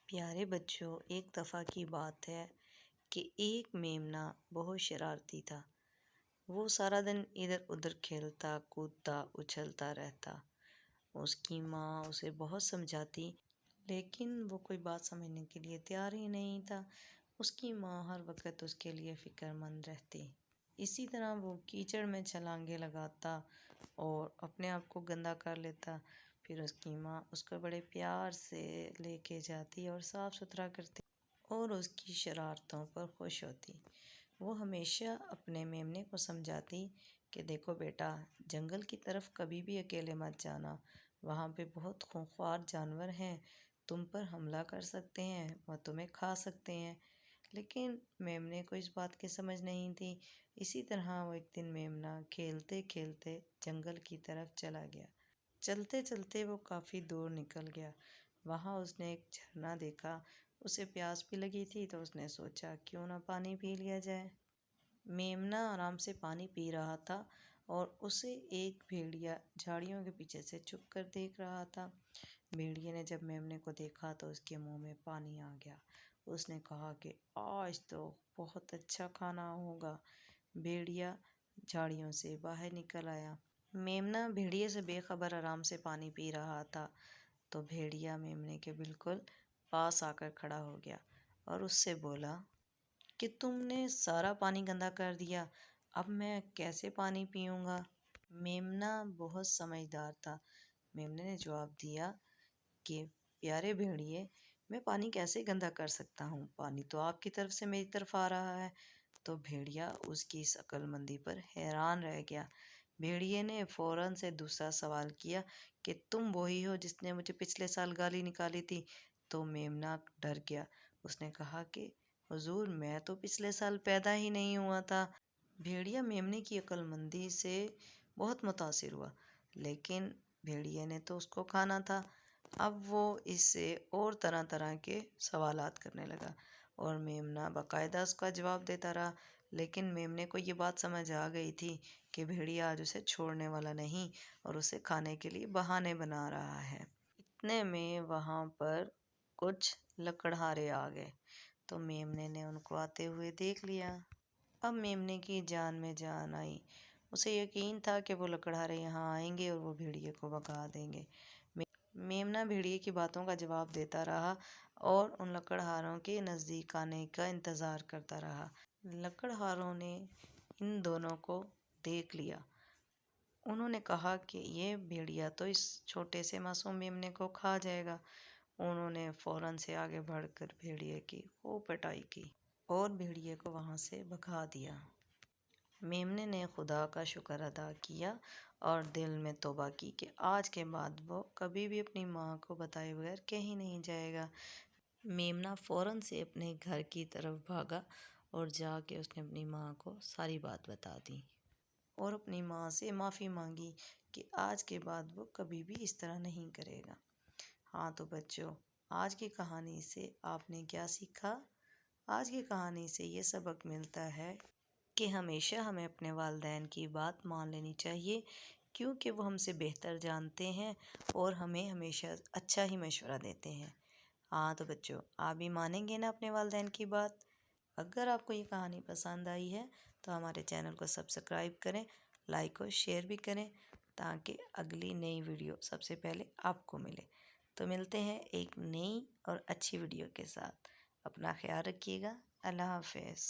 پیارے بچوں، ایک دفعہ کی بات ہے کہ ایک میمنہ بہت شرارتی تھا۔ وہ سارا دن ادھر ادھر کھیلتا کودتا اچھلتا رہتا۔ اس کی ماں اسے بہت سمجھاتی، لیکن وہ کوئی بات سمجھنے کے لیے تیار ہی نہیں تھا۔ اس کی ماں ہر وقت اس کے لیے فکر مند رہتی۔ اسی طرح وہ کیچڑ میں چھلانگیں لگاتا اور اپنے آپ کو گندا کر لیتا۔ پھر اس کی ماں اس کو بڑے پیار سے لے کے جاتی اور صاف ستھرا کرتی اور اس کی شرارتوں پر خوش ہوتی۔ وہ ہمیشہ اپنے میمنے کو سمجھاتی کہ دیکھو بیٹا، جنگل کی طرف کبھی بھی اکیلے مت جانا، وہاں پہ بہت خونخوار جانور ہیں، تم پر حملہ کر سکتے ہیں، وہ تمہیں کھا سکتے ہیں۔ لیکن میمنے کو اس بات کی سمجھ نہیں تھی۔ اسی طرح وہ ایک دن میمنہ کھیلتے کھیلتے جنگل کی طرف چلا گیا۔ چلتے چلتے وہ کافی دور نکل گیا۔ وہاں اس نے ایک جھرنا دیکھا۔ اسے پیاس بھی لگی تھی تو اس نے سوچا کیوں نہ پانی پی لیا جائے۔ میمنہ آرام سے پانی پی رہا تھا اور اسے ایک بھیڑیا جھاڑیوں کے پیچھے سے چھپ کر دیکھ رہا تھا۔ بھیڑیے نے جب میمنے کو دیکھا تو اس کے منہ میں پانی آ گیا۔ اس نے کہا کہ آج تو بہت اچھا کھانا ہوگا۔ بھیڑیا جھاڑیوں سے باہر نکل آیا۔ میمنہ بھیڑیے سے بے خبر آرام سے پانی پی رہا تھا تو بھیڑیا میمنے کے بالکل پاس آ کر کھڑا ہو گیا اور اس سے بولا کہ تم نے سارا پانی گندا کر دیا، اب میں کیسے پانی پیوں گا؟ میمنہ بہت سمجھدار تھا۔ میمنے نے جواب دیا کہ پیارے بھیڑیے، میں پانی کیسے گندا کر سکتا ہوں؟ پانی تو آپ کی طرف سے میری طرف آ رہا ہے۔ تو بھیڑیا اس کی اس عقل مندی پر حیران رہ گیا۔ بھیڑیے نے فوراً سے دوسرا سوال کیا کہ تم وہی ہو جس نے مجھے پچھلے سال گالی نکالی تھی؟ تو میمنہ ڈر گیا۔ اس نے کہا کہ حضور، میں تو پچھلے سال پیدا ہی نہیں ہوا تھا۔ بھیڑیا میمنے کی عقل مندی سے بہت متاثر ہوا، لیکن بھیڑیے نے تو اس کو کھانا تھا۔ اب وہ اس سے اور طرح طرح کے سوالات کرنے لگا اور میمنہ باقاعدہ اس کا جواب دیتا رہا، لیکن میمنے کو یہ بات سمجھ آ گئی تھی کہ بھیڑیا آج اسے چھوڑنے والا نہیں اور اسے کھانے کے لیے بہانے بنا رہا ہے۔ اتنے میں وہاں پر کچھ لکڑہارے آ گئے تو میمنے نے ان کو آتے ہوئے دیکھ لیا۔ اب میمنے کی جان میں جان آئی۔ اسے یقین تھا کہ وہ لکڑہارے یہاں آئیں گے اور وہ بھیڑیے کو بھگا دیں گے۔ میمنہ بھیڑیے کی باتوں کا جواب دیتا رہا اور ان لکڑہاروں کے نزدیک آنے کا انتظار کرتا رہا۔ لکڑہاروں نے ان دونوں کو دیکھ لیا۔ انہوں نے کہا کہ یہ بھیڑیا تو اس چھوٹے سے معصوم میمنے کو کھا جائے گا۔ انہوں نے فوراً سے آگے بڑھ کر بھیڑیے کی خوب پٹائی کی اور بھیڑیے کو وہاں سے بھگا دیا۔ میمنے نے خدا کا شکر ادا کیا اور دل میں توبہ کی کہ آج کے بعد وہ کبھی بھی اپنی ماں کو بتائے بغیر کہیں نہیں جائے گا۔ میمنہ فوراً سے اپنے گھر کی طرف بھاگا اور جا کے اس نے اپنی ماں کو ساری بات بتا دی اور اپنی ماں سے معافی مانگی کہ آج کے بعد وہ کبھی بھی اس طرح نہیں کرے گا۔ ہاں تو بچوں، آج کی کہانی سے آپ نے کیا سیکھا؟ آج کی کہانی سے یہ سبق ملتا ہے کہ ہمیشہ ہمیں اپنے والدین کی بات مان لینی چاہیے، کیونکہ وہ ہم سے بہتر جانتے ہیں اور ہمیں ہمیشہ اچھا ہی مشورہ دیتے ہیں۔ ہاں تو بچوں، آپ بھی مانیں گے نا اپنے والدین کی بات؟ اگر آپ کو یہ کہانی پسند آئی ہے تو ہمارے چینل کو سبسکرائب کریں، لائک اور شیئر بھی کریں تاکہ اگلی نئی ویڈیو سب سے پہلے آپ کو ملے۔ تو ملتے ہیں ایک نئی اور اچھی ویڈیو کے ساتھ۔ اپنا خیال رکھیے گا۔ اللہ حافظ۔